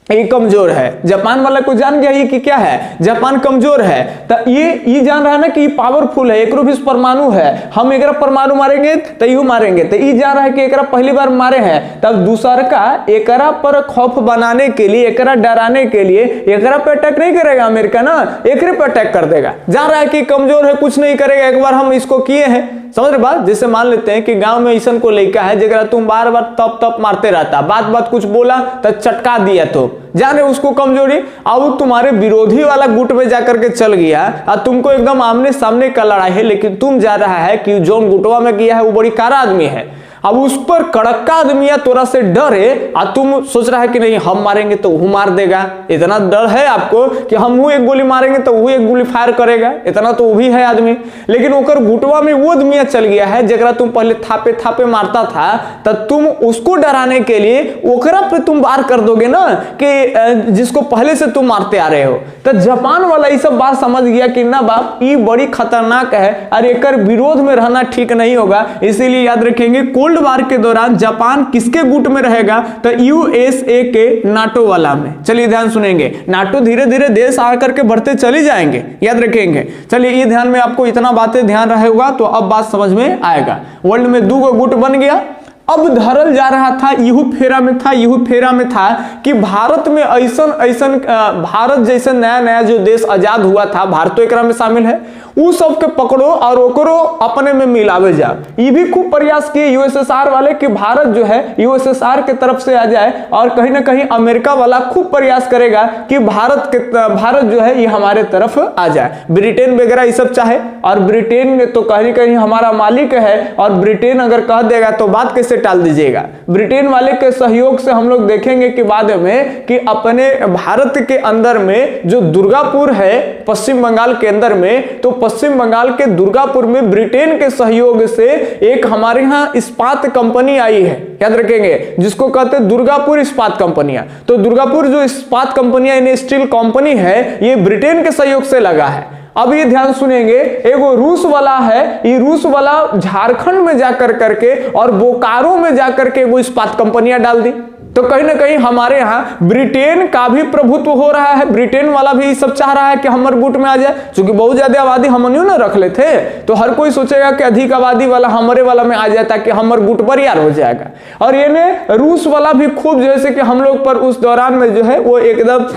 ये कमजोर है, जापान वाला को जान गया ये कि क्या है, जापान कमजोर है। तो ये जान रहा है ना कि ये पावरफुल है, एक भी परमाणु है, हम एक परमाणु मारेंगे तो यू मारेंगे। तो ये जान रहा है कि एक पहली बार मारे हैं, तब दूसर का एकरा पर खौफ बनाने के लिए, एकरा डराने के लिए एकरा पे अटैक नहीं करेगा अमेरिका ना, एकरे पे अटैक कर देगा। जान रहा है कि कमजोर है, कुछ नहीं करेगा, एक बार हम इसको किए हैं। समझ रहे बात? जैसे मान लेते हैं कि गांव में ऐसा को लड़का है जगह तुम बार बार तप तप मारते रहता, बात बात कुछ बोला तो चटका दिया, तो जाने उसको कमजोरी। अब तुम्हारे विरोधी वाला गुट में जाकर के चल गया और तुमको एकदम आमने सामने का लड़ाई है, लेकिन तुम जा रहा है कि जोन गुटवा में किया है वो बड़ी कारा आदमी है, अब उस पर कड़क्का आदमी या तोरा से डर है और तुम सोच रहा है कि नहीं हम मारेंगे तो वो मार देगा। इतना डर है आपको कि हम वो एक गोली मारेंगे तो वो एक गोली फायर करेगा, इतना तो वो भी है आदमी। लेकिन ओकर गुटवा में वो आदमी चल गया है जगरा तुम पहले थापे थापे मारता था, तो तुम उसको डराने के लिए ओकरा पे तुम वार कर दोगे ना कि जिसको पहले से तुम मारते आ रहे हो। तो जापान वाला ये सब बात समझ गया कि ना बाप ये बड़ी खतरनाक है और एक विरोध में रहना ठीक नहीं होगा। इसीलिए याद रखेंगे कोल्ड वार के दौरान जापान किसके गुट में रहेगा? तो यूएसए के, नाटो वाला में। चलिए ध्यान सुनेंगे, नाटो धीरे धीरे देश आकर के बढ़ते चले जाएंगे, याद रखेंगे। चलिए ये ध्यान में आपको इतना बातें ध्यान रहेगा तो अब बात समझ में आएगा। वर्ल्ड में दो गुट बन गया। अब धरल जा रहा था, यहू फेरा में था कि भारत में ऐसन भारत जैसे नया नया जो देश आजाद हुआ था, भारत तो एकरा में शामिल है, उ सब के पकड़ो और ओकरो अपने में मिलावे जा। ये भी खूब प्रयास किए यूएसएसआर वाले कि भारत जो है यूएसएसआर के तरफ से आ जाए, और कहीं ना कहीं अमेरिका वाला खूब प्रयास करेगा कि भारत जो है ये हमारे तरफ आ जाए। ब्रिटेन वगैरह ये सब चाहे, और ब्रिटेन ने तो कहीं कहीं हमारा मालिक है, और ब्रिटेन अगर कह देगा तो बात कैसे टाल दीजिएगा। ब्रिटेन वाले के सहयोग से हम लोग देखेंगे कि बाद में कि अपने भारत के अंदर में जो दुर्गापुर है पश्चिम बंगाल के अंदर में, तो पश्चिम बंगाल के दुर्गापुर में ब्रिटेन के सहयोग से एक हमारे यहाँ इस्पात कंपनी आई है, याद रखेंगे, जिसको कहते हैं दुर्गापुर इस्पात कंपनियां। तो दुर्गापुर जो इस्पात कंपनियां यानी स्टील कंपनी है, ये ब्रिटेन के सहयोग से लगा है। अब ये ध्यान सुनेंगे, एगो रूस वाला है, ये रूस वाला झारखंड में जाकर करके और बोकारो में जाकर के वो इस्पात कंपनियां डाल दी। तो कहीं ना कहीं हमारे यहाँ ब्रिटेन का भी प्रभुत्व हो रहा है, ब्रिटेन वाला भी सब चाह रहा है कि हमर गुट में आ जाए, क्योंकि बहुत ज्यादा आबादी हमनियों ना रख लेते, तो हर कोई सोचेगा कि अधिक आबादी वाला हमारे वाला में आ जाए ताकि हमर गुट बरियार हो जाएगा। और ये ने रूस वाला भी खूब जैसे कि हम लोग पर उस दौरान में जो है वो एकदम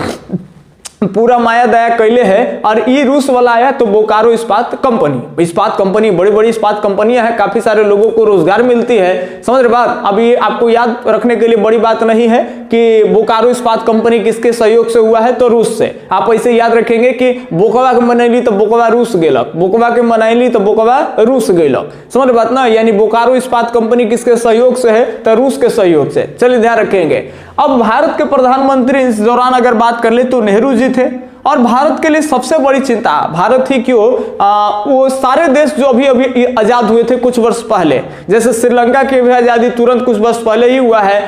पूरा माया दया कैले है। और ये रूस वाला आया तो बोकारो इस्पात कंपनी बड़ी बड़ी इस्पात कंपनियां हैं, काफी सारे लोगों को रोजगार मिलती है। समझ रहे बात? अब ये आपको याद रखने के लिए बड़ी बात नहीं है कि बोकारो इस्पात कंपनी किसके सहयोग से हुआ है, तो रूस से। आप ऐसे याद रखेंगे कि बोकवा के मनैली तो बोकवा रूस गेलक, बोकवा के मनैली तो बोकवा रूस गेलक। समझ रहे बात ना? यानी बोकारो इस्पात कंपनी किसके सहयोग से है, तो रूस के सहयोग से। चलिए ध्यान रखेंगे। अब भारत के प्रधानमंत्री इस दौरान अगर बात कर ले तो नेहरू जी थे, और भारत के लिए सबसे बड़ी चिंता, भारत ही क्यों, वो सारे देश जो अभी अभी आजाद हुए थे कुछ वर्ष पहले, जैसे श्रीलंका की भी आजादी तुरंत कुछ वर्ष पहले ही हुआ है,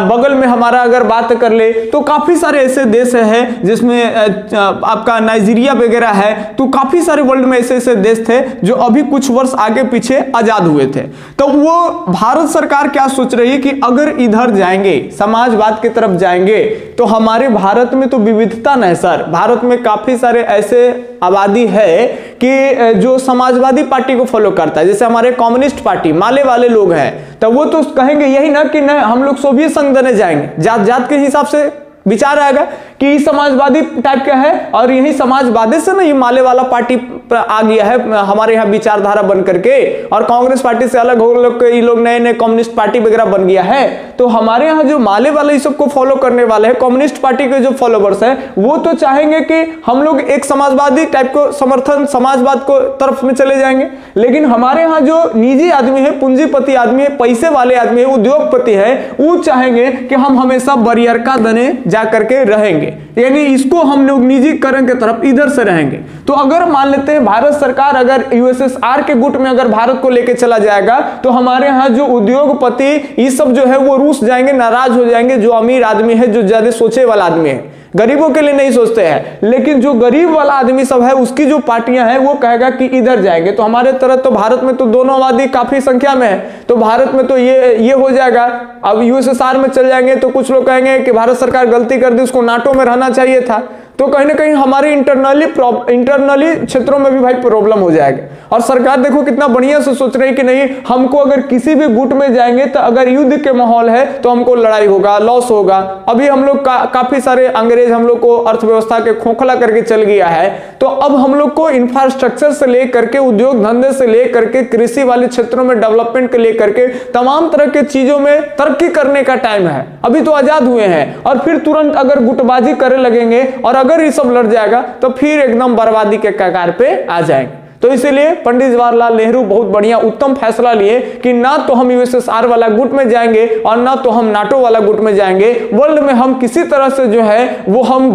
बगल में हमारा अगर बात कर ले तो काफी सारे ऐसे देश हैं जिसमें आपका नाइजीरिया वगैरह है, तो काफी सारे वर्ल्ड में ऐसे ऐसे देश थे जो अभी कुछ वर्ष आगे पीछे आजाद हुए थे। तो वो भारत सरकार क्या सोच रही है कि अगर इधर जाएंगे, समाजवाद की तरफ जाएंगे, तो हमारे भारत में तो विविधता नहीं सर, भारत में काफी सारे ऐसे आबादी है कि जो समाजवादी पार्टी को फॉलो करता है, जैसे हमारे कम्युनिस्ट पार्टी माले वाले लोग हैं, तो वो तो कहेंगे यही ना कि न हम लोग सोवियत संघ देने जाएंगे, जात जात के हिसाब से विचार आएगा कि समाजवादी टाइप का है, और यही समाजवादी से ना ये माले वाला पार्टी आ गया है हमारे यहाँ विचारधारा बन करके, और कांग्रेस पार्टी से अलग हो ये लोग नए नए कम्युनिस्ट पार्टी वगैरह बन गया है। तो हमारे यहाँ जो माले वाले इस सबको फॉलो करने वाले हैं, कम्युनिस्ट पार्टी के जो फॉलोवर्स हैं, वो तो चाहेंगे कि हम लोग एक समाजवादी टाइप को समर्थन, समाजवाद को तरफ में चले जाएंगे। लेकिन हमारे यहाँ जो निजी आदमी है, पूंजीपति आदमी है, पैसे वाले आदमी है, उद्योगपति है, वो चाहेंगे कि हम हमेशा बरियरका दने जा करके रहेंगे, यानी इसको हम लोग निजीकरण के तरफ इधर से रहेंगे। तो अगर मान लेते हैं भारत सरकार अगर यूएसएसआर के गुट में अगर भारत को लेके चला जाएगा, तो हमारे यहाँ जो उद्योगपति ये सब जो है वो रूस जाएंगे, नाराज हो जाएंगे। जो अमीर आदमी है, जो ज्यादा सोचे वाला आदमी है, गरीबों के लिए नहीं सोचते हैं, लेकिन जो गरीब वाला आदमी सब है उसकी जो पार्टियां हैं वो कहेगा कि इधर जाएंगे। तो हमारे तरफ तो भारत में तो दोनों आबादी काफी संख्या में है, तो भारत में तो ये हो जाएगा। अब यूएसएसआर में चल जाएंगे तो कुछ लोग कहेंगे कि भारत सरकार गलती कर दी, उसको नाटो में रहना चाहिए था। तो कहीं ना कहीं हमारे इंटरनली क्षेत्रों में भी भाई प्रॉब्लम हो जाएगा। और सरकार देखो कितना बढ़िया से सोच रही है कि नहीं, हमको अगर किसी भी गुट में जाएंगे तो अगर युद्ध के माहौल है तो हमको लड़ाई होगा, लॉस होगा। अभी हम लोग काफी सारे अंग्रेज हम लोग को अर्थव्यवस्था के खोखला करके चल गया है, तो अब हम लोग को इंफ्रास्ट्रक्चर से लेकर के, उद्योग धंधे से लेकर के, कृषि वाले क्षेत्रों में डेवलपमेंट के लेकर के तमाम तरह के चीजों में तरक्की करने का टाइम है। अभी तो आजाद हुए हैं, और फिर तुरंत अगर गुटबाजी करने लगेंगे और अगर ये सब लड़ जाएगा तो फिर एकदम बर्बादी के कगार पे आ जाएंगे। तो इसीलिए पंडित जवाहरलाल नेहरू बहुत बढ़िया उत्तम फैसला लिए कि ना तो हम यूएसएसआर वाला गुट में जाएंगे और ना तो हम नाटो वाला गुट में जाएंगे। वर्ल्ड में हम किसी तरह से जो है वो हम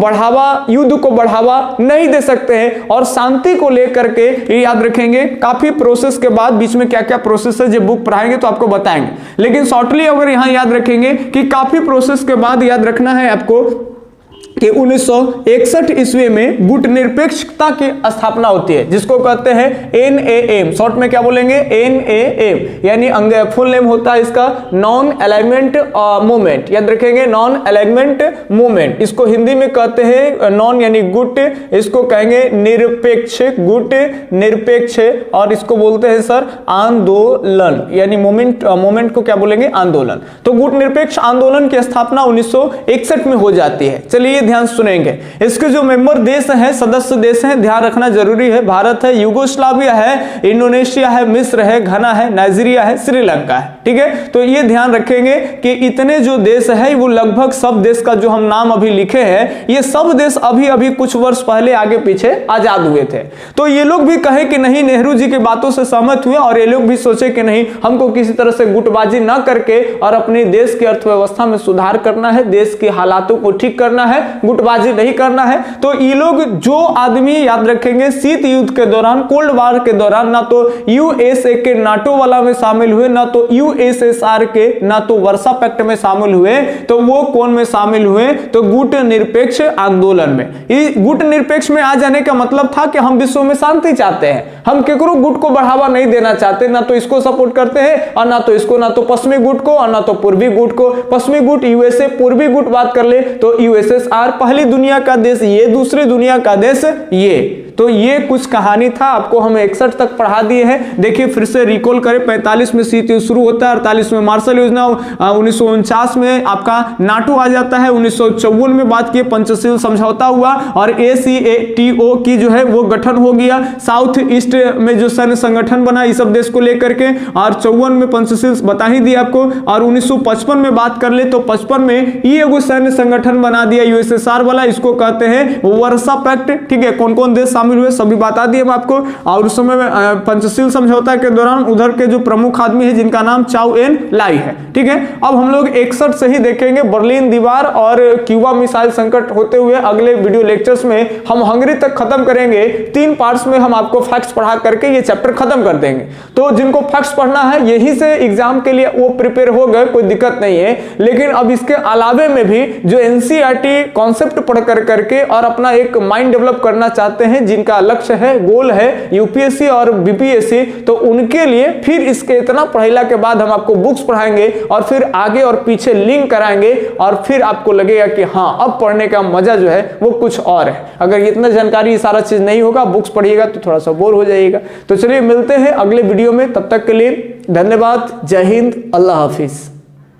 युद्ध को बढ़ावा नहीं दे सकते हैं, और शांति को लेकर के ये याद रखेंगे। काफी प्रोसेस के बाद बीच में क्या क्या प्रोसेस है, जब बुक पढ़ाएंगे तो आपको बताएंगे, लेकिन शॉर्टली अगर यहाँ याद रखेंगे कि काफी प्रोसेस के बाद याद रखना है आपको कि 1961 ईस्वी में गुट निरपेक्षता की स्थापना होती है, जिसको कहते हैं NAM। शॉर्ट में क्या बोलेंगे? NAM, यानी फुल नेम होता है इसका नॉन अलाइनमेंट मूवमेंट। याद रखेंगे, नॉन अलाइनमेंट मूवमेंट। इसको हिंदी में कहते हैं नॉन यानी गुट, इसको कहेंगे निरपेक्ष, गुट निरपेक्ष, और इसको बोलते हैं सर आंदोलन, यानी मूवमेंट को क्या बोलेंगे? आंदोलन। तो गुट निरपेक्ष आंदोलन की स्थापना 1961 में हो जाती है। चलिए ध्यान सुनेंगे। इसके जो मेंबर देश हैं, सदस्य देश हैं, ध्यान रखना जरूरी है। भारत है, युगोस्लाविया है, इंडोनेशिया है, मिस्र है, घना है, नाइजीरिया है, श्रीलंका है। ठीक है, तो ये ध्यान रखेंगे कि इतने जो देश है वो लगभग सब देश का जो हम नाम अभी लिखे हैं, ये सब देश अभी अभी कुछ वर्ष पहले आगे पीछे आजाद हुए थे। तो ये लोग भी कहे कि नहीं, नेहरू जी की बातों से सहमत हुए, और ये लोग भी सोचे कि नहीं, हमको किसी तरह से गुटबाजी ना करके और अपने देश की अर्थव्यवस्था में सुधार करना है, देश के हालातों को ठीक करना है, गुटबाजी नहीं करना है। तो ये लोग जो आदमी याद रखेंगे शीत युद्ध के दौरान, कोल्ड वार के दौरान, ना तो यूएसए के नाटो वाला में शामिल हुए, ना तो यूएसएसआर के, ना तो वर्सा पैक्ट में शामिल हुए, तो वो कौन में शामिल हुए? तो गुट निरपेक्ष आंदोलन में। इस गुट निरपेक्ष में आ जाने का मतलब था कि हम विश्व में शांति चाहते हैं, हम केकरो गुट को बढ़ावा नहीं देना चाहते, ना तो इसको सपोर्ट करते हैं और ना तो इसको, ना तो पश्चिमी गुट को और ना तो पूर्वी गुट को। पश्चिमी गुट यूएसए, पूर्वी गुट बात कर ले तो यूएसएसआर पहली दुनिया का देश, ये दूसरी दुनिया का देश ये। तो ये कुछ कहानी था, आपको हम 61 तक पढ़ा दिए हैं। देखिए फिर से रिकॉल करें, 45 में शीत युद्ध शुरू होता है, 48 में मार्शल योजना, 1949 में आपका नाटो आ जाता है, 1954 में बात की पंचशील समझौता हुआ और ACATO की जो है वो गठन हो गया, साउथ ईस्ट में जो सैन्य संगठन बना इस सब देश को लेकर के, और 54 में पंचशील बता ही दिया आपको। और 1955 में बात कर ले तो 55 में ये एगो सैन्य संगठन बना दिया यूएसएसआर वाला, इसको कहते हैं वर्सा पैक्ट। ठीक है, कौन कौन देश शामिल हुए, सभी बता दिए आपको। और उस समय पंचशील समझौता के दौरान उधर के जो प्रमुख आदमी है जिनका नाम चाउ एन लाई है। ठीक है, अब हम लोग 61 से ही देखेंगे बर्लिन दीवार और क्यूबा मिसाइल संकट होते हुए अगले वीडियो लेक्चर्स में हम हंगरी तक खत्म करेंगे। 3 पार्ट्स में हम आपको फैक्ट्स पढ़ा करके ये चैप्टर खत्म कर देंगे। तो जिनको फैक्ट्स पढ़ना है यही से एग्जाम के लिए वो प्रिपेयर हो गए, कोई दिक्कत नहीं है। लेकिन अब इसके अलावे में भी जो एनसीईआरटी कॉन्सेप्ट पढ़ करके और अपना एक माइंड डेवलप करना चाहते हैं, जिनका लक्ष्य है, गोल है यूपीएससी और बीपीएससी, तो उनके लिए फिर इसके इतना पढ़ाईला के बाद हम आपको बुक्स पढ़ाएंगे और फिर आगे और पीछे लिंक कराएंगे और फिर आपको लगेगा कि हाँ अब पढ़ने का मजा जो है वो कुछ और है। अगर इतना जानकारी सारा चीज नहीं होगा, बुक्स पढ़िएगा तो थोड़ा सा बोर हो जाएगा। तो चलिए मिलते हैं अगले वीडियो में, तब तक के लिए धन्यवाद। जय हिंद, अल्लाह हाफिज।